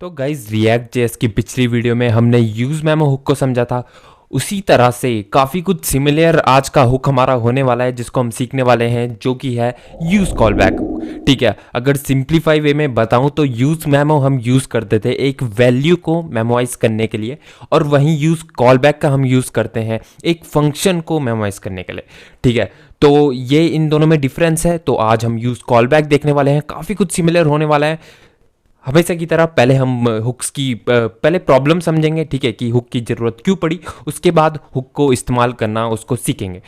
तो guys react JS की पिछली वीडियो में हमने यूज मेमो हुक को समझा था। उसी तरह से काफ़ी कुछ सिमिलर आज का हुक हमारा होने वाला है जिसको हम सीखने वाले हैं, जो कि है यूज कॉल बैक हुक। ठीक है, अगर सिंप्लीफाई वे में बताऊं तो यूज मेमो हम यूज़ करते थे एक वैल्यू को मेमोराइज करने के लिए, और वहीं यूज कॉल बैक का हम यूज़ करते हैं एक फंक्शन को मेमोराइज करने के लिए। ठीक है, तो ये इन दोनों में डिफरेंस है। तो आज हम यूज कॉल बैक देखने वाले हैं, काफ़ी कुछ सिमिलर होने वाला है हमेशा की तरह। पहले हम हुक्स की पहले प्रॉब्लम समझेंगे, ठीक है, कि हुक की ज़रूरत क्यों पड़ी। उसके बाद हुक को इस्तेमाल करना उसको सीखेंगे।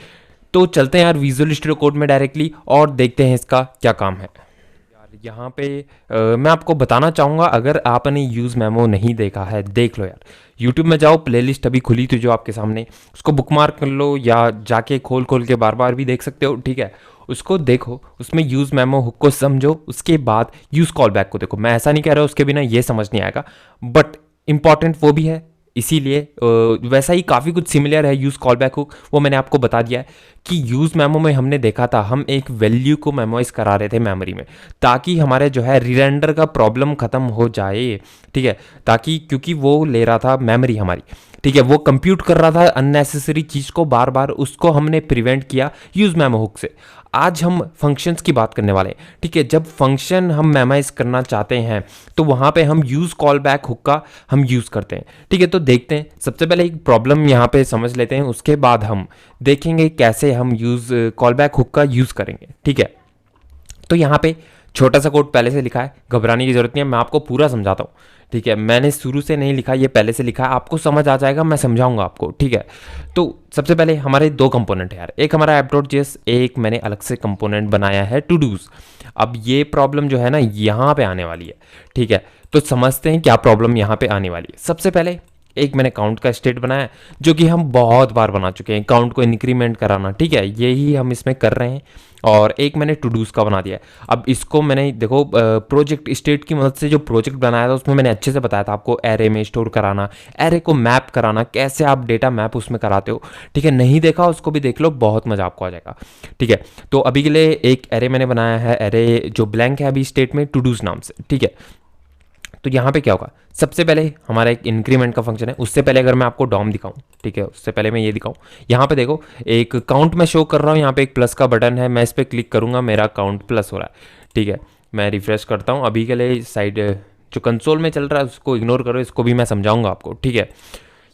तो चलते हैं यार विजुअल स्टूडियो कोड में डायरेक्टली और देखते हैं इसका क्या काम है। यार यहाँ पे मैं आपको बताना चाहूँगा, अगर आपने यूज़ मेमो नहीं देखा है देख लो यार। यूट्यूब में जाओ, प्लेलिस्ट अभी खुली थी जो आपके सामने, उसको बुकमार्क कर लो या जाके खोल खोल के बार बार भी देख सकते हो। ठीक है, उसको देखो, उसमें यूज़ मेमो हुक को समझो, उसके बाद यूज़ कॉल बैक को देखो। मैं ऐसा नहीं कह रहा उसके बिना ये समझ नहीं आएगा, बट इंपॉर्टेंट वो भी है, इसीलिए वैसा ही काफ़ी कुछ सिमिलर है यूज़ कॉल बैक हुक, वो मैंने आपको बता दिया है। कि यूज़ मेमो में हमने देखा था, हम एक वैल्यू को मेमोराइज करा रहे थे मेमोरी में, ताकि हमारे जो है रिरेंडर का प्रॉब्लम ख़त्म हो जाए। ठीक है, ताकि क्योंकि वो ले रहा था मेमोरी हमारी, ठीक है, वो कंप्यूट कर रहा था अननेसेसरी चीज़ को बार बार, उसको हमने प्रिवेंट किया यूज़ मेमो हुक से। आज हम फंक्शंस की बात करने वाले हैं। ठीक है, जब फंक्शन हम मेमोराइज करना चाहते हैं तो वहाँ पे हम यूज़ कॉल बैक हुक का हम यूज़ करते हैं। ठीक है, तो देखते हैं, सबसे पहले एक प्रॉब्लम यहाँ पे समझ लेते हैं, उसके बाद हम देखेंगे कैसे हम यूज़ कॉल बैक हुक का यूज़ करेंगे। ठीक है, तो यहाँ पे छोटा सा कोड पहले से लिखा है, घबराने की जरूरत नहीं है, मैं आपको पूरा समझाता हूँ। ठीक है, मैंने शुरू से नहीं लिखा, ये पहले से लिखा है, आपको समझ आ जाएगा, मैं समझाऊंगा आपको। ठीक है, तो सबसे पहले हमारे दो कंपोनेंट है यार, एक हमारा app.js, एक मैंने अलग से कंपोनेंट बनाया है टू डूज। अब ये प्रॉब्लम जो है ना यहाँ पे आने वाली है। ठीक है, तो समझते हैं क्या प्रॉब्लम यहाँ पे आने वाली है। सबसे पहले एक मैंने काउंट का स्टेट बनाया जो कि हम बहुत बार बना चुके हैं, काउंट को इंक्रीमेंट कराना। ठीक है, यही हम इसमें कर रहे हैं। और एक मैंने टू डूज का बना दिया है। अब इसको मैंने देखो प्रोजेक्ट स्टेट की मदद से जो प्रोजेक्ट बनाया था उसमें मैंने अच्छे से बताया था आपको एरे में स्टोर कराना, एरे को मैप कराना, कैसे आप डेटा मैप उसमें कराते हो। ठीक है, नहीं देखा उसको भी देख लो, बहुत मजा आपको आ जाएगा। ठीक है, तो अभी के लिए एक एरे मैंने बनाया है, एरे जो ब्लैंक है अभी स्टेट में टू डूज नाम से। ठीक है, तो यहाँ पे क्या होगा, सबसे पहले हमारा एक इंक्रीमेंट का फंक्शन है। उससे पहले अगर मैं आपको डॉम दिखाऊं, ठीक है, उससे पहले मैं ये दिखाऊं, यहाँ पे देखो एक काउंट में शो कर रहा हूँ, यहाँ पे एक प्लस का बटन है, मैं इस पर क्लिक करूँगा, मेरा काउंट प्लस हो रहा है। ठीक है, मैं रिफ्रेश करता हूँ, अभी के लिए साइड जो कंसोल में चल रहा है उसको इग्नोर करो, इसको भी मैं समझाऊंगा आपको। ठीक है,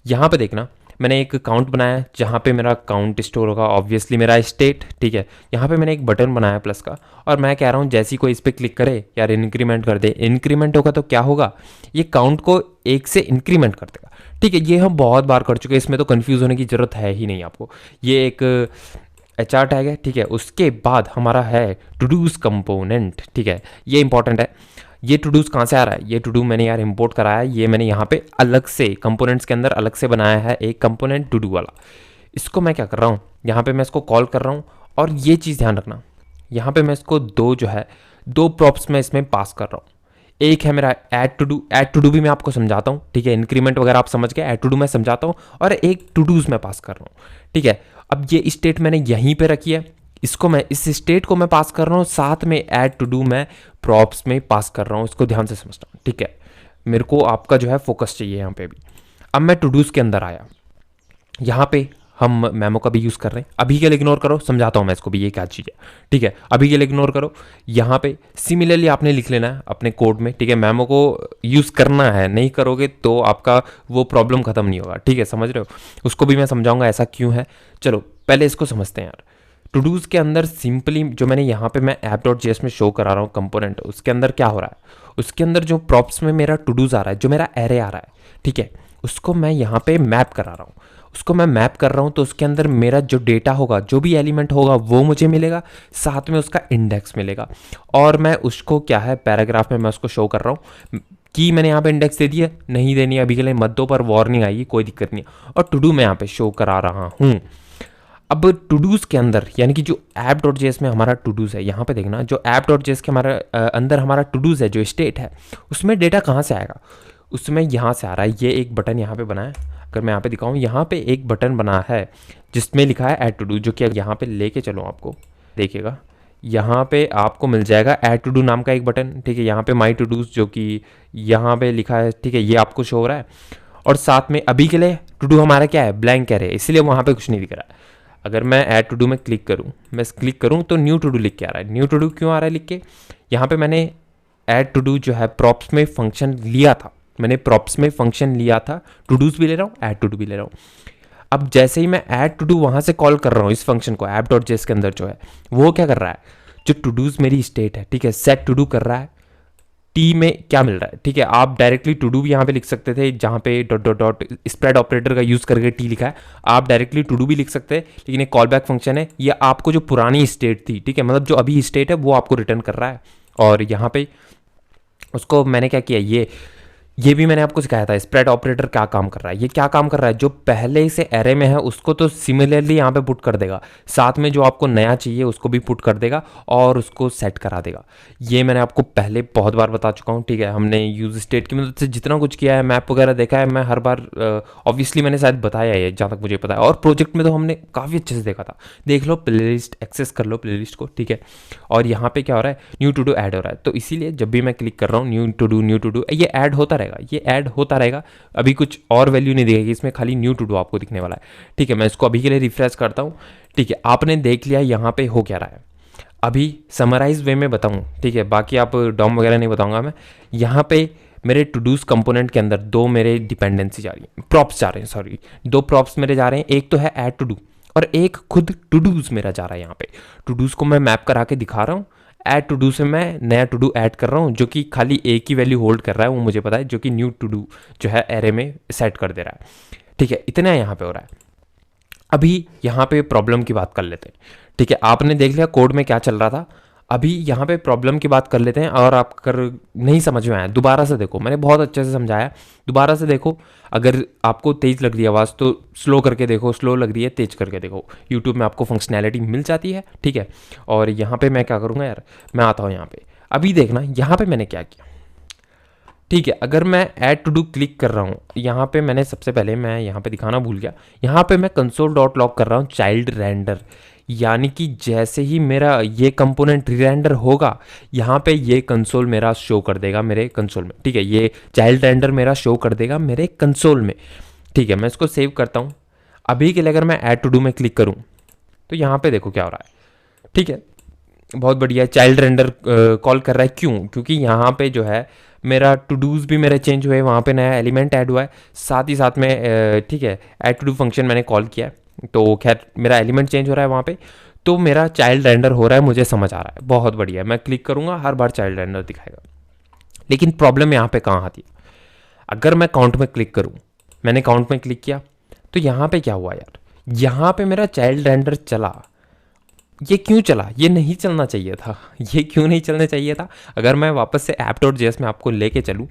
यहाँ पे देखना, मैंने एक काउंट बनाया जहाँ पे मेरा काउंट स्टोर होगा, ऑब्वियसली मेरा स्टेट। ठीक है, यहाँ पे मैंने एक बटन बनाया प्लस का, और मैं कह रहा हूँ जैसे ही कोई इस पर क्लिक करे यार इंक्रीमेंट कर दे, इंक्रीमेंट होगा तो क्या होगा, ये काउंट को एक से इंक्रीमेंट कर देगा। ठीक है, ये हम बहुत बार कर चुके हैं, इसमें तो कन्फ्यूज़ होने की ज़रूरत है ही नहीं आपको। ये एक HR टैग है। ठीक है, उसके बाद हमारा है टू डूज कंपोनेंट। ठीक है, ये इंपॉर्टेंट है। ये टू डूज कहाँ से आ रहा है, ये टू डू मैंने यार इंपोर्ट कराया है, ये मैंने यहाँ पे अलग से कंपोनेंट्स के अंदर अलग से बनाया है एक कंपोनेंट टू डू वाला। इसको मैं क्या कर रहा हूँ, यहाँ पे मैं इसको कॉल कर रहा हूँ, और ये चीज़ ध्यान रखना, यहाँ पे मैं इसको दो जो है दो प्रॉप्स में इसमें पास कर रहा हूँ। एक है मेरा ऐड टू डू भी मैं आपको समझाता हूँ। ठीक है, इंक्रीमेंट वगैरह आप समझ गए, ऐड टू डू मैं समझाता हूँ, और एक टू डूज मैं पास कर रहा हूँ। ठीक है, अब ये स्टेट मैंने यहीं पे रखी है, इसको मैं इस स्टेट को मैं पास कर रहा हूँ, साथ में ऐड टू डू मैं प्रॉप्स में पास कर रहा हूँ, इसको ध्यान से समझना। ठीक है, मेरे को आपका जो है फोकस चाहिए यहाँ पे भी। अब मैं टू डूज के अंदर आया, यहाँ पे हम मेमो का भी यूज़ कर रहे हैं, अभी के लिए इग्नोर करो, समझाता हूँ मैं इसको भी ये क्या चीज़ है। ठीक है, अभी के लिए इग्नोर करो। यहाँ पे सिमिलरली आपने लिख लेना है अपने कोड में। ठीक है, मेमो को यूज़ करना है, नहीं करोगे तो आपका वो प्रॉब्लम खत्म नहीं होगा। ठीक है, समझ रहे हो, उसको भी मैं समझाऊंगा ऐसा क्यों है। चलो पहले इसको समझते हैं यार। टू डूज के अंदर सिंपली जो मैंने यहाँ पे मैं app.js में शो करा रहा हूँ कंपोनेंट, उसके अंदर क्या हो रहा है, उसके अंदर जो प्रॉप्स में मेरा टू डूज आ रहा है, जो मेरा एरे आ रहा है, ठीक है, उसको मैं यहाँ पे मैप करा रहा हूँ। उसको मैं मैप कर रहा हूँ, तो उसके अंदर मेरा जो डेटा होगा, जो भी एलिमेंट होगा वो मुझे मिलेगा, साथ में उसका इंडेक्स मिलेगा। और मैं उसको क्या है पैराग्राफ में मैं उसको शो कर रहा हूँ कि मैंने यहाँ पे इंडेक्स दे दिया, नहीं देनी अभी के लिए मत दो, पर वार्निंग आएगी, कोई दिक्कत नहीं। और टू डू मैं यहाँ पे शो करा रहा हूँ। अब टू डूज के अंदर यानी कि जो app.js में हमारा टू डूज है, यहाँ पे देखना, जो app.js के हमारा अंदर हमारा टू डूज है, जो स्टेट है, उसमें डेटा कहाँ से आएगा, उसमें यहाँ से आ रहा है। ये एक बटन यहाँ पे बना है, अगर मैं यहाँ पे दिखाऊँ, यहाँ पे एक बटन बना है जिसमें लिखा है ऐड टू डू, जो कि यहाँ पे लेके चलो आपको देखिएगा, यहाँ पे आपको मिल जाएगा ऐड टू डू नाम का एक बटन, ठीक है। यहाँ पे माई टू डूज जो कि यहाँ पे लिखा है, ठीक है, ये आपको शो हो रहा है। और साथ में अभी के लिए टू डू हमारा क्या है, ब्लैंक है, इसलिए वहाँ पे कुछ नहीं दिख रहा है। अगर मैं ऐड टू डू में क्लिक करूँ, मैं क्लिक करूँ तो न्यू टू डू लिख के आ रहा है। न्यू टू डू क्यों आ रहा है लिख के, यहाँ पे मैंने ऐड टू डू जो है प्रॉप्स में फंक्शन लिया था, मैंने प्रॉप्स में फंक्शन लिया था, टू डूज भी ले रहा हूँ, ऐड टू डू भी ले रहा हूँ। अब जैसे ही मैं ऐड टू डू वहाँ से कॉल कर रहा हूँ इस फंक्शन को, ऐप डॉट जेएस के अंदर जो है वो क्या कर रहा है, जो टू डूज मेरी स्टेट है, ठीक है, सेट टू डू कर रहा है। टी में क्या मिल रहा है, ठीक है, आप डायरेक्टली टू डू भी यहाँ पे लिख सकते थे, जहाँ पे dot dot dot spread operator का यूज़ करके टी लिखा है, आप डायरेक्टली टू डू भी लिख सकते हैं। लेकिन एक कॉल बैक फंक्शन है, ये आपको जो पुरानी स्टेट थी, ठीक है, मतलब जो अभी स्टेट है वो आपको रिटर्न कर रहा है। और यहाँ पे उसको मैंने क्या किया, ये भी मैंने आपको सिखाया था स्प्रेड ऑपरेटर क्या काम कर रहा है। ये क्या काम कर रहा है, जो पहले से एरे में है उसको तो सिमिलरली यहाँ पे पुट कर देगा, साथ में जो आपको नया चाहिए उसको भी पुट कर देगा और उसको सेट करा देगा। ये मैंने आपको पहले बहुत बार बता चुका हूँ, ठीक है। हमने यूज स्टेट की मदद से जितना कुछ किया है, मैप वगैरह देखा है, मैं हर बार ऑब्वियसली मैंने शायद बताया है जहाँ तक मुझे पता है, और प्रोजेक्ट में तो हमने काफ़ी अच्छे से देखा था। देख लो प्लेलिस्ट, एक्सेस कर लो प्लेलिस्ट को, ठीक है। और यहाँ पे क्या हो रहा है, न्यू टू डू ऐड हो रहा है, तो इसीलिए जब भी मैं क्लिक कर रहा हूँ न्यू टू डू ये ऐड होता रहेगा, ये ऐड होता रहेगा। अभी कुछ और वैल्यू नहीं दिखेगी इसमें, खाली न्यू टू डू आपको दिखने वाला है, ठीक है। मैं इसको अभी के लिए रिफ्रेश करता हूँ, ठीक है। आपने देख लिया यहाँ पे हो क्या रहा है। अभी समराइज वे में बताऊँ, ठीक है, बाकी आप डॉम वगैरह नहीं बताऊँगा मैं। यहाँ पे मेरे टू डूज कंपोनेंट के अंदर दो मेरे डिपेंडेंसी जा रही है, प्रॉप्स जा रहे हैं, सॉरी, दो प्रॉप्स मेरे जा रहे हैं। एक तो है ऐड टू डू और एक खुद टू डूज मेरा जा रहा है। यहाँ पे टू डूज को मैं मैप करा के दिखा रहा हूँ, ऐड टू डू से मैं नया टू डू ऐड कर रहा हूँ, जो कि खाली एक ही वैल्यू होल्ड कर रहा है, वो मुझे पता है, जो कि न्यू टू डू जो है एरे में सेट कर दे रहा है, ठीक है। इतना यहाँ पे हो रहा है। अभी यहाँ पे प्रॉब्लम की बात कर लेते हैं, ठीक है। आपने देख लिया कोड में क्या चल रहा था, अभी यहाँ पे प्रॉब्लम की बात कर लेते हैं। और आप कर नहीं समझ में आया दोबारा से देखो, मैंने बहुत अच्छे से समझाया, दोबारा से देखो। अगर आपको तेज़ लग रही है आवाज़ तो स्लो करके देखो, स्लो लग रही है तेज़ करके देखो, यूट्यूब में आपको फंक्शनैलिटी मिल जाती है, ठीक है। और यहाँ पे मैं क्या करूँगा यार, मैं आता हूँ यहाँ पे, अभी देखना यहाँ पे मैंने क्या किया, ठीक है। अगर मैं ऐड टू डू क्लिक कर रहा हूँ, यहाँ पे मैंने सबसे पहले, मैं यहाँ पे दिखाना भूल गया, यहाँ पे मैं कंसोल डॉट लॉग कर रहा हूँ चाइल्ड रेंडर, यानी कि जैसे ही मेरा ये कंपोनेंट रीरेंडर होगा, यहाँ पे ये कंसोल मेरा शो कर देगा मेरे कंसोल में, ठीक है। ये चाइल्ड रेंडर मेरा शो कर देगा मेरे कंसोल में, ठीक है। मैं इसको सेव करता हूँ। अभी के लिए अगर मैं ऐड टू डू में क्लिक करूँ तो यहाँ पे देखो क्या हो रहा है, ठीक है, बहुत बढ़िया। चाइल्ड रेंडर कॉल कर रहा है, क्यों, क्योंकि यहाँ पे जो है मेरा टू डूज भी मेरे चेंज हुए, वहाँ पे नया एलिमेंट ऐड हुआ है, साथ ही साथ में ठीक है ऐड टू डू फंक्शन मैंने कॉल किया है, तो खैर मेरा एलिमेंट चेंज हो रहा है वहाँ पे, तो मेरा चाइल्ड रेंडर हो रहा है, मुझे समझ आ रहा है, बहुत बढ़िया। मैं क्लिक करूँगा हर बार चाइल्ड रेंडर दिखाएगा। लेकिन प्रॉब्लम यहाँ पे कहाँ आती है, अगर मैं काउंट में क्लिक करूँ, मैंने काउंट में क्लिक किया तो यहाँ पे क्या हुआ यार, यहाँ पे मेरा चाइल्ड रेंडर चला, ये क्यों चला, ये नहीं चलना चाहिए था, ये क्यों नहीं चलना चाहिए था। अगर मैं वापस से app.js में आपको लेके चलूँ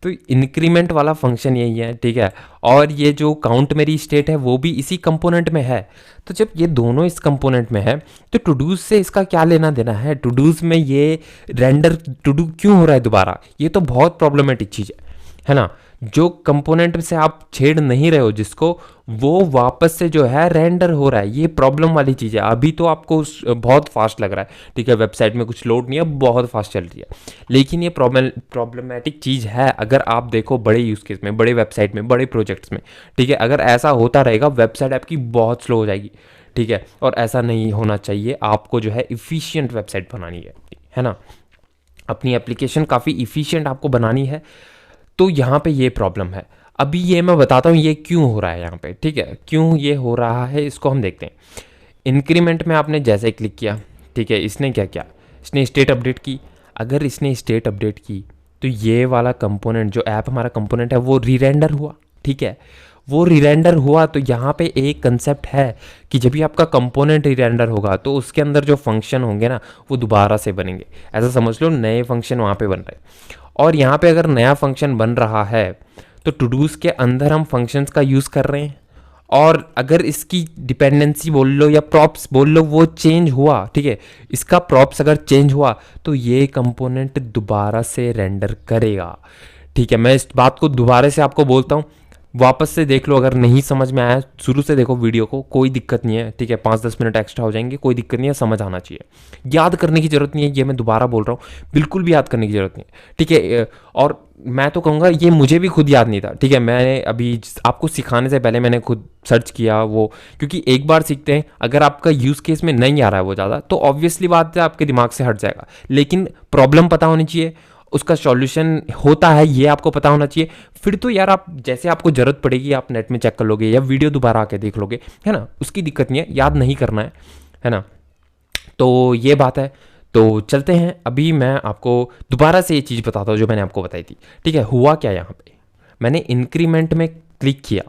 तो इंक्रीमेंट वाला फंक्शन यही है, ठीक है। और ये जो काउंट मेरी स्टेट है वो भी इसी कंपोनेंट में है, तो जब ये दोनों इस कंपोनेंट में है तो टू डूज से इसका क्या लेना देना है, टू डूज में ये रेंडर टू डू क्यों हो रहा है दोबारा, ये तो बहुत प्रॉब्लमेटिक चीज़ है ना। जो कंपोनेंट से आप छेड़ नहीं रहे हो जिसको, वो वापस से जो है रेंडर हो रहा है, ये प्रॉब्लम वाली चीज़ है। अभी तो आपको बहुत फास्ट लग रहा है, ठीक है, वेबसाइट में कुछ लोड नहीं है, बहुत फास्ट चल रही है, लेकिन ये प्रॉब्लमेटिक चीज़ है। अगर आप देखो बड़े यूज़ केस में, बड़े वेबसाइट में, बड़े प्रोजेक्ट्स में, ठीक है, अगर ऐसा होता रहेगा वेबसाइट आपकी बहुत स्लो हो जाएगी, ठीक है। और ऐसा नहीं होना चाहिए, आपको जो है इफ़िशियंट वेबसाइट बनानी है ना, अपनी एप्लीकेशन काफ़ी इफ़िशियंट आपको बनानी है। तो यहाँ पे ये प्रॉब्लम है। अभी ये मैं बताता हूँ ये क्यों हो रहा है यहाँ पे, ठीक है, क्यों ये हो रहा है इसको हम देखते हैं। इंक्रीमेंट में आपने जैसे क्लिक किया, ठीक है, इसने क्या किया, इसने स्टेट अपडेट की। अगर इसने स्टेट अपडेट की तो ये वाला कंपोनेंट, जो ऐप हमारा कंपोनेंट है, वो रीरेंडर हुआ, ठीक है, वो रीरेंडर हुआ। तो यहाँ पे एक कंसेप्ट है कि जब भी आपका कंपोनेंट रीरेंडर होगा तो उसके अंदर जो फंक्शन होंगे ना वो दोबारा से बनेंगे, ऐसा समझ लो नए फंक्शन वहाँ पे बन रहे हैं। और यहाँ पे अगर नया फंक्शन बन रहा है तो टू डूज के अंदर हम फंक्शंस का यूज़ कर रहे हैं, और अगर इसकी डिपेंडेंसी बोल लो या प्रॉप्स बोल लो वो चेंज हुआ, ठीक है, इसका प्रॉप्स अगर चेंज हुआ तो ये कंपोनेंट दोबारा से रेंडर करेगा, ठीक है। मैं इस बात को दोबारा से आपको बोलता हूँ, वापस से देख लो, अगर नहीं समझ में आया शुरू से देखो वीडियो को, कोई दिक्कत नहीं है, ठीक है। 5-10 मिनट एक्स्ट्रा हो जाएंगे, कोई दिक्कत नहीं है, समझ आना चाहिए। याद करने की ज़रूरत नहीं है, ये मैं दोबारा बोल रहा हूँ, बिल्कुल भी याद करने की ज़रूरत नहीं है, ठीक है। और मैं तो कहूँगा ये मुझे भी खुद याद नहीं था, ठीक है। मैंने अभी आपको सिखाने से पहले मैंने खुद सर्च किया वो, क्योंकि एक बार सीखते हैं, अगर आपका यूज़ केस में नहीं आ रहा है वो ज़्यादा, तो ऑब्वियसली बात है आपके दिमाग से हट जाएगा। लेकिन प्रॉब्लम पता होनी चाहिए, उसका सॉल्यूशन होता है ये आपको पता होना चाहिए। फिर तो यार आप जैसे आपको ज़रूरत पड़ेगी आप नेट में चेक कर लोगे या वीडियो दोबारा आके देख लोगे, है ना, उसकी दिक्कत नहीं है, याद नहीं करना है ना। तो ये बात है। तो चलते हैं, अभी मैं आपको दोबारा से ये चीज़ बताता हूँ जो मैंने आपको बताई थी, ठीक है। हुआ क्या यहाँ पे, मैंने इंक्रीमेंट में क्लिक किया,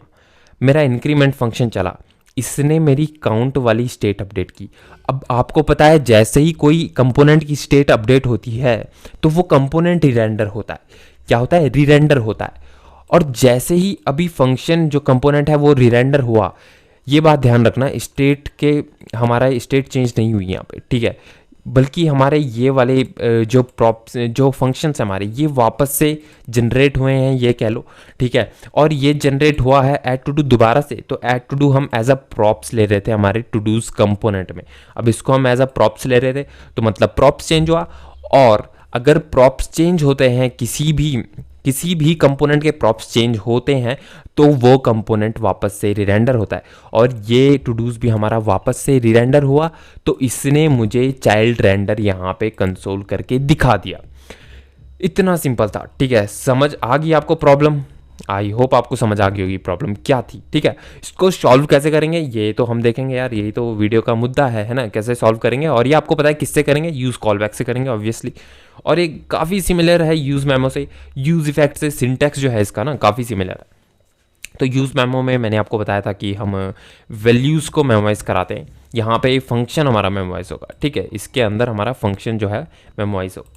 मेरा इंक्रीमेंट फंक्शन चला, इसने मेरी काउंट वाली स्टेट अपडेट की। अब आपको पता है जैसे ही कोई कंपोनेंट की स्टेट अपडेट होती है तो वो कंपोनेंट रीरेंडर होता है। क्या होता है? रीरेंडर होता है। और जैसे ही अभी फंक्शन जो कंपोनेंट है वो रीरेंडर हुआ, ये बात ध्यान रखना, स्टेट के हमारा स्टेट चेंज नहीं हुई यहाँ पे, ठीक है, बल्कि हमारे ये वाले जो प्रॉप्स जो फंक्शंस हमारे ये वापस से जनरेट हुए हैं, ये कह लो, ठीक है। और ये जनरेट हुआ है ऐड टू डू दोबारा से, तो ऐड टू डू हम एज अ प्रॉप्स ले रहे थे हमारे टू डूज कंपोनेंट में। अब इसको हम एज अ प्रॉप्स ले रहे थे, तो मतलब प्रॉप्स चेंज हुआ। और अगर प्रॉप्स चेंज होते हैं, किसी भी कंपोनेंट के प्रॉप्स चेंज होते हैं, तो वो कंपोनेंट वापस से रिरेंडर होता है। और ये टू डूज भी हमारा वापस से रिरेंडर हुआ, तो इसने मुझे चाइल्ड रेंडर यहाँ पे कंसोल करके दिखा दिया। इतना सिंपल था, ठीक है। समझ आ गई आपको प्रॉब्लम? आई होप आपको समझ आ गई होगी प्रॉब्लम क्या थी, ठीक है। इसको सॉल्व कैसे करेंगे ये तो हम देखेंगे यार, यही तो वीडियो का मुद्दा है ना, कैसे सॉल्व करेंगे। और ये आपको पता है किससे करेंगे? यूज़ कॉलबैक से करेंगे ऑब्वियसली। और ये काफ़ी सिमिलर है यूज़ मेमो से, यूज़ इफेक्ट से। सिंटैक्स जो है इसका ना काफ़ी सिमिलर है। तो यूज़ मेमो में मैंने आपको बताया था कि हम वैल्यूज़ को मेमोराइज़ कराते हैं। यहाँ पे फंक्शन हमारा मेमोराइज़ होगा, ठीक है, इसके अंदर हमारा फंक्शन जो है मेमोराइज़ होगा।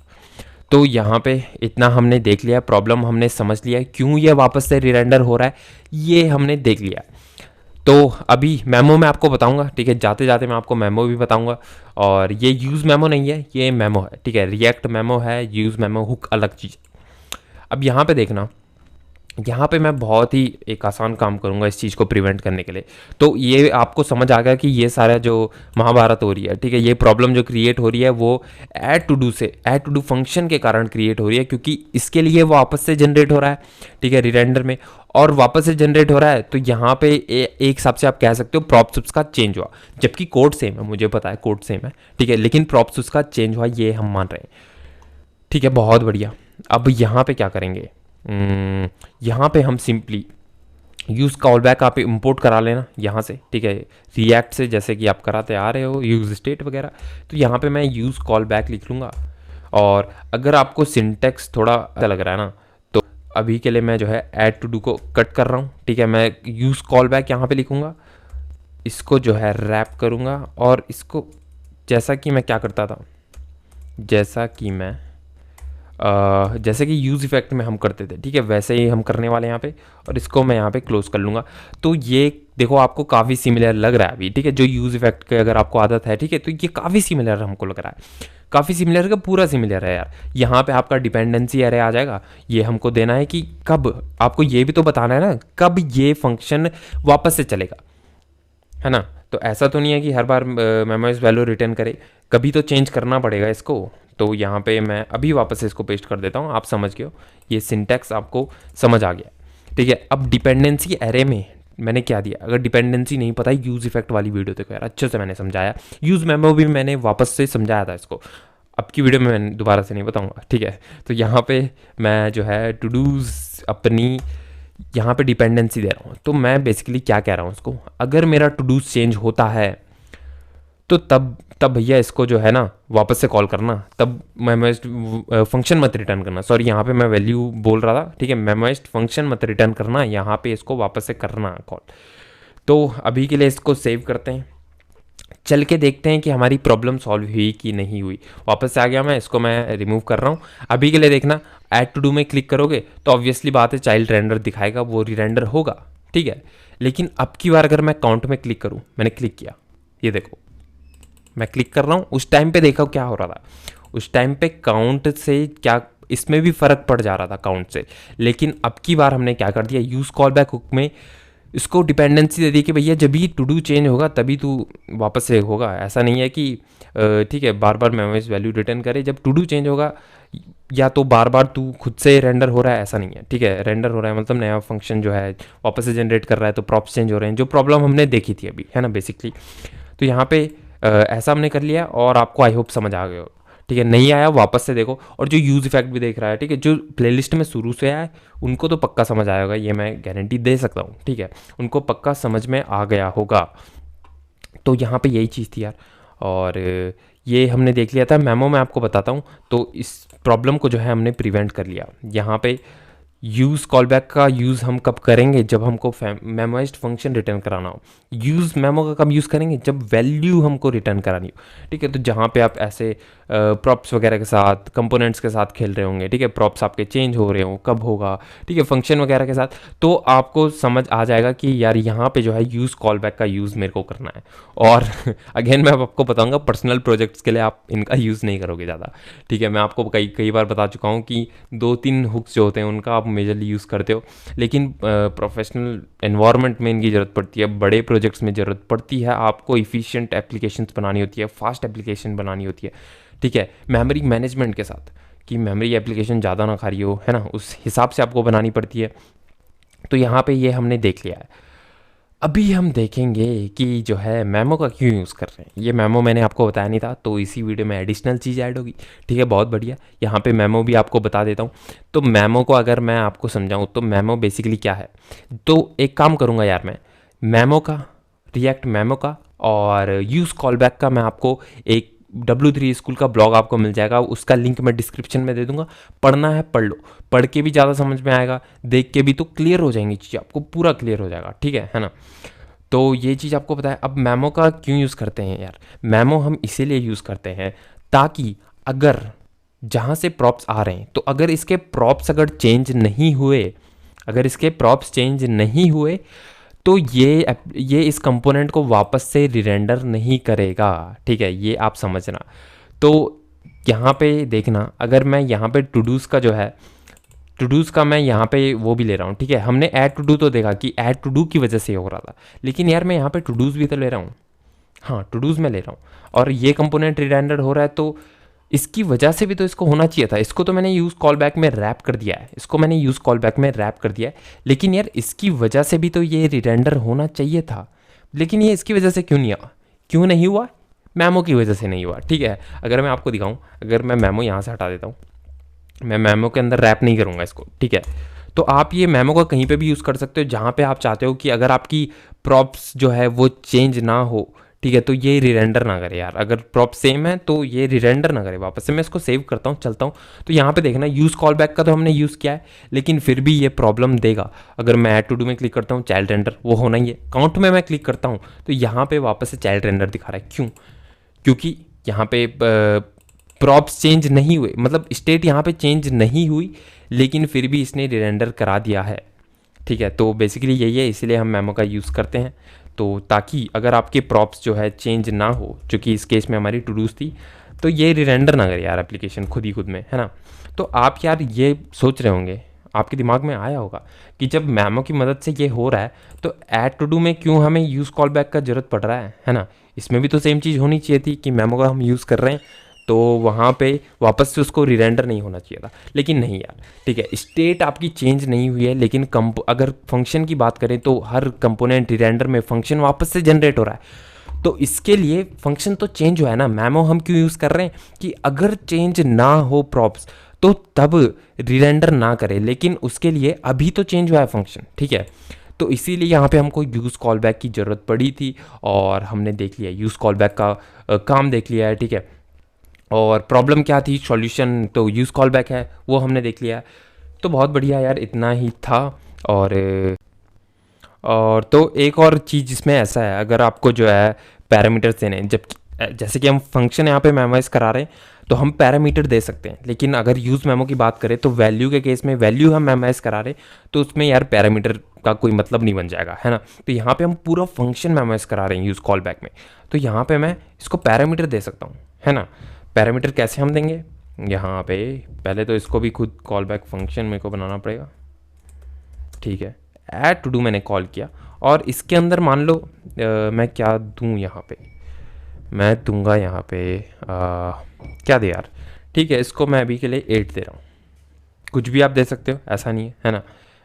तो यहाँ पे इतना हमने देख लिया, प्रॉब्लम हमने समझ लिया है, क्यों ये वापस से रिरेंडर हो रहा है ये हमने देख लिया। तो अभी मेमो मैं आपको बताऊंगा, ठीक है, जाते जाते मैं आपको मेमो भी बताऊंगा। और ये यूज़ मेमो नहीं है, ये मेमो है, ठीक है, रिएक्ट मेमो है, यूज़ मेमो हुक अलग चीज़। अब यहाँ पे देखना, यहाँ पे मैं बहुत ही एक आसान काम करूँगा इस चीज़ को प्रिवेंट करने के लिए। तो ये आपको समझ आ गया कि ये सारा जो महाभारत हो रही है, ठीक है, ये प्रॉब्लम जो क्रिएट हो रही है वो ऐड टू डू फंक्शन के कारण क्रिएट हो रही है, क्योंकि इसके लिए वो वापस से जनरेट हो रहा है, ठीक है, रिरेंडर में। और वापस से जनरेट हो रहा है, तो यहाँ पे एक हिसाब से आप कह सकते हो प्रॉप्स का चेंज हुआ, जबकि कोड सेम है, मुझे पता है कोड सेम है, ठीक है, लेकिन प्रॉप्स उसका चेंज हुआ, ये हम मान रहे हैं, ठीक है, बहुत बढ़िया। अब यहाँ पे क्या करेंगे? यहाँ पे हम सिंपली यूज़ कॉलबैक आप इंपोर्ट करा लेना यहाँ से, ठीक है, रिएक्ट से, जैसे कि आप कराते आ रहे हो यूज़ स्टेट वगैरह। तो यहाँ पे मैं यूज़ कॉलबैक लिख लूँगा। और अगर आपको सिंटेक्स थोड़ा अच्छा लग रहा है ना, तो अभी के लिए मैं जो है ऐड टू डू को कट कर रहा हूँ, ठीक है, मैं यूज़ कॉलबैक यहाँ पे लिखूँगा, इसको जो है रैप करूँगा। और इसको जैसा कि मैं क्या करता था, जैसे कि यूज़ इफेक्ट में हम करते थे, ठीक है, वैसे ही हम करने वाले हैं यहाँ पे। और इसको मैं यहाँ पे क्लोज कर लूँगा। तो ये देखो आपको काफ़ी सिमिलर लग रहा है अभी, ठीक है, जो यूज़ इफेक्ट की अगर आपको आदत है, ठीक है, तो ये काफ़ी सिमिलर हमको लग रहा है, काफ़ी सिमिलर का पूरा सिमिलर है यार। यहाँ पे आपका डिपेंडेंसी एरे आ जाएगा, ये हमको देना है कि कब, आपको ये भी तो बताना है ना कब ये फंक्शन वापस से चलेगा, है ना। तो ऐसा तो नहीं है कि हर बार मेमोरीज वैल्यू रिटर्न करे, कभी तो चेंज करना पड़ेगा इसको। तो यहाँ पे मैं अभी वापस से इसको पेस्ट कर देता हूँ, आप समझ गए हो, ये सिंटैक्स आपको समझ आ गया, ठीक है। अब डिपेंडेंसी एरे में मैंने क्या दिया, अगर डिपेंडेंसी नहीं पता यूज़ इफेक्ट वाली वीडियो देखो यार, अच्छे से मैंने समझाया। यूज़ मेमो भी मैंने वापस से समझाया था इसको, अब की वीडियो में मैं दोबारा से नहीं बताऊँगा, ठीक है। तो यहाँ पे मैं जो है टू डूज़ अपनी यहाँ पे डिपेंडेंसी दे रहा हूँ। तो मैं बेसिकली क्या कह रहा हूँ उसको, अगर मेरा टू डूज़ चेंज होता है तो तब भैया इसको जो है ना वापस से कॉल करना, तब मेमोइज्ड फंक्शन मत रिटर्न करना। सॉरी, यहाँ पे मैं वैल्यू बोल रहा था, ठीक है, मेमोइज्ड फंक्शन मत रिटर्न करना, यहाँ पे इसको वापस से करना कॉल। तो अभी के लिए इसको सेव करते हैं, चल के देखते हैं कि हमारी प्रॉब्लम सॉल्व हुई कि नहीं हुई। वापस से आ गया मैं, इसको मैं रिमूव कर रहा हूँ। अभी के लिए देखना, ऐड टू डू में क्लिक करोगे तो ऑब्वियसली बात है चाइल्ड रेंडर दिखाएगा, वो रीरेंडर होगा, ठीक है। लेकिन अब की बार अगर मैं काउंट में क्लिक करूँ, मैंने क्लिक किया, ये देखो मैं क्लिक कर रहा हूँ, उस टाइम पे देखो क्या हो रहा था, उस टाइम पे काउंट से क्या इसमें भी फ़र्क पड़ जा रहा था काउंट से। लेकिन अब की बार हमने क्या कर दिया, यूज़ कॉल बैक हुक में इसको डिपेंडेंसी दे दी कि भैया जब भी टू डू चेंज होगा तभी तू वापस से होगा। ऐसा नहीं है कि ठीक है बार बार मेमोरीज वैल्यू रिटर्न करे, जब टू डू चेंज होगा या तो बार बार तू खुद से रेंडर हो रहा है, ऐसा नहीं है। ठीक है, रेंडर हो रहा है मतलब नया फंक्शन जो है वापस से जनरेट कर रहा है, तो प्रॉप्स चेंज हो रहे हैं, जो प्रॉब्लम हमने देखी थी अभी, है ना बेसिकली। तो यहाँ पे ऐसा हमने कर लिया और आपको आई होप समझ आ गया हो। ठीक है, नहीं आया वापस से देखो, और जो यूज़ इफेक्ट भी देख रहा है, ठीक है, जो प्लेलिस्ट में शुरू से आया है उनको तो पक्का समझ आया होगा, ये मैं गारंटी दे सकता हूँ। ठीक है, उनको पक्का समझ में आ गया होगा। तो यहाँ पे यही चीज़ थी यार, और ये हमने देख लिया था। मेमो में आपको बताता हूँ, तो इस प्रॉब्लम को जो है हमने प्रिवेंट कर लिया। यहाँ पे यूज़ कॉलबैक का यूज़ हम कब करेंगे, जब हमको मेमोइज्ड फंक्शन रिटर्न कराना हो। यूज़ मेमो का कब यूज़ करेंगे, जब वैल्यू हमको रिटर्न करानी हो। ठीक है, तो जहाँ पे आप ऐसे प्रॉप्स वगैरह के साथ, कंपोनेंट्स के साथ खेल रहे होंगे, ठीक है, प्रॉप्स आपके चेंज हो रहे हो, कब होगा, ठीक है, फंक्शन वगैरह के साथ, तो आपको समझ आ जाएगा कि यार यहाँ पे जो है यूज़ कॉलबैक का यूज़ मेरे को करना है। और अगेन मैं आपको बताऊँगा, पर्सनल प्रोजेक्ट्स के लिए आप इनका यूज़ नहीं करोगे ज़्यादा। ठीक है, मैं आपको कई बार बता चुका हूँ कि 2-3 हुक्स जो होते हैं उनका आप मेजरली यूज़ करते हो, लेकिन प्रोफेशनल एनवायरनमेंट में इनकी ज़रूरत पड़ती है, बड़े प्रोजेक्ट्स में ज़रूरत पड़ती है। आपको इफ़िशिएंट एप्लीकेशंस बनानी होती है, फास्ट एप्लीकेशन बनानी होती है। ठीक है, मेमोरी मैनेजमेंट के साथ, कि मेमोरी एप्लीकेशन ज़्यादा ना खा रही हो, है ना, उस हिसाब से आपको बनानी पड़ती है। तो यहाँ पे ये हमने देख लिया है। अभी हम देखेंगे कि जो है मेमो का क्यों यूज़ कर रहे हैं। ये मेमो मैंने आपको बताया नहीं था, तो इसी वीडियो में एडिशनल चीज़ ऐड होगी। ठीक है, बहुत बढ़िया। यहाँ पे मेमो भी आपको बता देता हूँ। तो मेमो को अगर मैं आपको समझाऊँ तो मेमो बेसिकली क्या है, तो एक काम करूँगा यार, मैं मेमो का, रिएक्ट मेमो का और यूज़ कॉलबैक का मैं आपको एक W3 स्कूल का ब्लॉग आपको मिल जाएगा, उसका लिंक मैं डिस्क्रिप्शन में दे दूंगा। पढ़ना है पढ़ लो, पढ़ के भी ज़्यादा समझ में आएगा, देख के भी तो क्लियर हो जाएंगी चीज़, आपको पूरा क्लियर हो जाएगा। ठीक है ना। तो ये चीज़ आपको पता है। अब मेमो का क्यों यूज़ करते हैं यार, मेमो हम इसीलिए यूज़ करते हैं ताकि अगर जहाँ से प्रॉप्स आ रहे हैं, तो अगर इसके प्रॉप्स अगर चेंज नहीं हुए, अगर इसके प्रॉप्स चेंज नहीं हुए तो ये इस कंपोनेंट को वापस से रिरेंडर नहीं करेगा। ठीक है, ये आप समझना। तो यहाँ पे देखना, अगर मैं यहाँ पे टू डूज़ का जो है, टू डूज़ का मैं यहाँ पे वो भी ले रहा हूँ। ठीक है, हमने ऐड टू डू तो देखा कि ऐड टू डू की वजह से हो रहा था, लेकिन यार मैं यहाँ पे टू डूज़ भी तो ले रहा हूँ। हाँ, टू डूज़ में ले रहा हूँ और ये कंपोनेंट रिरेंडर हो रहा है, तो इसकी वजह से भी तो इसको होना चाहिए था। इसको तो मैंने यूज़ कॉल बैक में रैप कर दिया है, इसको मैंने यूज़ कॉल बैक में रैप कर दिया है, लेकिन यार इसकी वजह से भी तो ये रिरेंडर होना चाहिए था। लेकिन ये इसकी वजह से क्यों नहीं हुआ, क्यों नहीं हुआ, मेमो की वजह से नहीं हुआ। ठीक है, अगर मैं आपको दिखाऊं, अगर मैं मेमो यहाँ से हटा देता हूँ, मैं मेमो के अंदर रैप नहीं करूँगा इसको। ठीक है, तो आप ये मेमो का कहीं पे भी यूज़ कर सकते हो जहाँ पे आप चाहते हो कि अगर आपकी प्रॉप्स जो है वो चेंज ना हो। ठीक है, तो ये रिरेंडर ना करे यार, अगर प्रॉप सेम है तो ये रिरेंडर ना करे वापस से। मैं इसको सेव करता हूँ, चलता हूँ। तो यहाँ पे देखना, यूज़ कॉल बैक का तो हमने यूज़ किया है, लेकिन फिर भी ये प्रॉब्लम देगा। अगर मैं ऐड टू डू में क्लिक करता हूँ, चाइल्ड रेंडर वो होना ही है। काउंट में मैं क्लिक करता हूँ तो यहाँ पे वापस से चाइल्ड रेंडर दिखा रहा है। क्यों? क्योंकि यहाँ पे प्रॉप्स चेंज नहीं हुए, मतलब स्टेट यहाँ पे चेंज नहीं हुई, लेकिन फिर भी इसने रिरेंडर करा दिया है। ठीक है, तो बेसिकली यही है, इसीलिए हम मेमो का यूज़ करते हैं। तो ताकि अगर आपके प्रॉप्स जो है चेंज ना हो, जो कि इस केस में हमारी टू डूज़ थी, तो ये रिरेंडर ना करे यार एप्लीकेशन खुद में, है ना। तो आप यार ये सोच रहे होंगे, आपके दिमाग में आया होगा कि जब मेमो की मदद से ये हो रहा है, तो ऐड टू डू में क्यों हमें यूज़ कॉल बैक का ज़रूरत पड़ रहा है ना। इसमें भी तो सेम चीज़ होनी चाहिए थी कि मेमो का हम यूज़ कर रहे हैं तो वहाँ पे वापस से उसको रिरेंडर नहीं होना चाहिए था, लेकिन नहीं यार। ठीक है, स्टेट आपकी चेंज नहीं हुई है, लेकिन अगर फंक्शन की बात करें तो हर कंपोनेंट रिरेंडर में फंक्शन वापस से जनरेट हो रहा है। तो इसके लिए फंक्शन तो चेंज हुआ है ना। मेमो हम क्यों यूज़ कर रहे हैं कि अगर चेंज ना हो प्रॉप्स तो तब रिरेंडर ना करे, लेकिन उसके लिए अभी तो चेंज हुआ है फंक्शन। ठीक है, तो इसीलिए यहाँ पे हमको यूज़ कॉल बैक की ज़रूरत पड़ी थी और हमने देख लिया यूज़ कॉल बैक का काम देख लिया है। ठीक है, और प्रॉब्लम क्या थी, सॉल्यूशन तो यूज़ कॉल बैक है, वो हमने देख लिया। तो बहुत बढ़िया यार, इतना ही था। और तो एक और चीज़ जिसमें ऐसा है, अगर आपको जो है पैरामीटर्स देने हैं, जब जैसे कि हम फंक्शन यहाँ पे मेमोराइज करा रहे हैं तो हम पैरामीटर दे सकते हैं, लेकिन अगर यूज़ मेमो की बात करें तो वैल्यू के केस में वैल्यू हम मेमोराइज करा रहे हैं तो उसमें यार पैरामीटर का कोई मतलब नहीं बन जाएगा, है ना। तो यहाँ पे हम पूरा फंक्शन मेमोराइज करा रहे हैं यूज़ कॉल बैक में, तो यहाँ पे मैं इसको पैरामीटर दे सकता हूँ, है ना। पैरामीटर कैसे हम देंगे, यहाँ पे पहले तो इसको भी खुद कॉल बैक फंक्शन मेरे को बनाना पड़ेगा, ठीक है। ऐड टू डू मैंने कॉल किया और इसके अंदर मान लो मैं क्या दूँ यहाँ पे, मैं दूंगा यहाँ पे क्या दे यार, ठीक है, इसको मैं अभी के लिए 8 दे रहा हूँ। कुछ भी आप दे सकते हो, ऐसा नहीं है ना।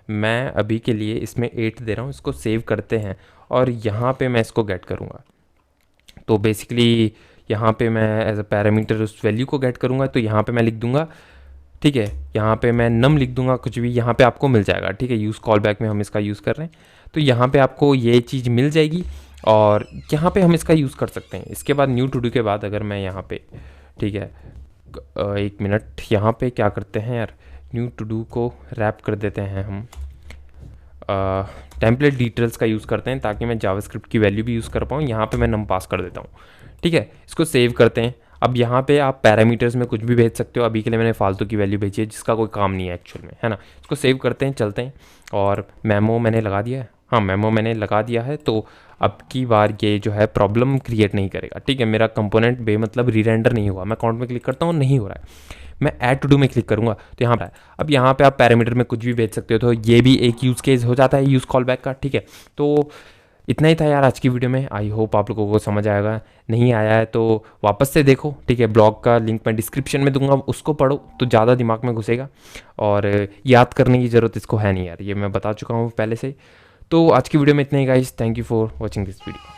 मैं अभी के लिए इसमें 8 दे रहा हूँ। इसको सेव करते हैं और यहाँ पे मैं इसको गेट करूँगा। तो बेसिकली यहाँ पे मैं एज अ पैरामीटर उस वैल्यू को गेट करूँगा, तो यहाँ पे मैं लिख दूँगा, ठीक है, यहाँ पे मैं नम लिख दूंगा, कुछ भी यहाँ पे आपको मिल जाएगा, ठीक है। यूज़ कॉल बैक में हम इसका यूज़ कर रहे हैं, तो यहाँ पे आपको ये चीज़ मिल जाएगी और यहाँ पे हम इसका यूज़ कर सकते हैं। इसके बाद न्यू टू डू के बाद अगर मैं यहाँ पे, ठीक है, एक मिनट, यहाँ पे क्या करते हैं यार, न्यू टू डू को रैप कर देते हैं हम, टेम्पलेट डिटेल्स का यूज़ करते हैं ताकि मैं जावास्क्रिप्ट की वैल्यू भी यूज़ कर पाऊँ। यहाँ पे मैं नम पास कर देता हूँ, ठीक है। इसको सेव करते हैं। अब यहाँ पे आप पैरामीटर्स में कुछ भी भेज सकते हो। अभी के लिए मैंने फालतू की वैल्यू भेजी है जिसका कोई काम नहीं है एक्चुअल में, है ना। इसको सेव करते हैं, चलते हैं। और मेमो मैंने लगा दिया है, हाँ मेमो मैंने लगा दिया है। तो अब की बार ये जो है प्रॉब्लम क्रिएट नहीं करेगा, ठीक है। मेरा कंपोनेंट बेमतलब रीरेंडर नहीं हुआ। मैं अकाउंट में क्लिक करता हूँ, नहीं हो रहा है। मैं ऐड टू डू में क्लिक करूँगा तो यहाँ पर, अब यहाँ पे आप पैरामीटर में कुछ भी भेज सकते हो, तो ये भी एक यूज़ केस हो जाता है यूज़ कॉल बैक का, ठीक है। तो इतना ही था यार आज की वीडियो में। आई होप आप लोगों को समझ आएगा। नहीं आया है तो वापस से देखो, ठीक है। ब्लॉग का लिंक मैं डिस्क्रिप्शन में दूंगा, उसको पढ़ो तो ज़्यादा दिमाग में घुसेगा। और याद करने की ज़रूरत इसको है नहीं यार, ये मैं बता चुका हूँ पहले से। तो आज की वीडियो में इतना ही guys, thank you for watching this video.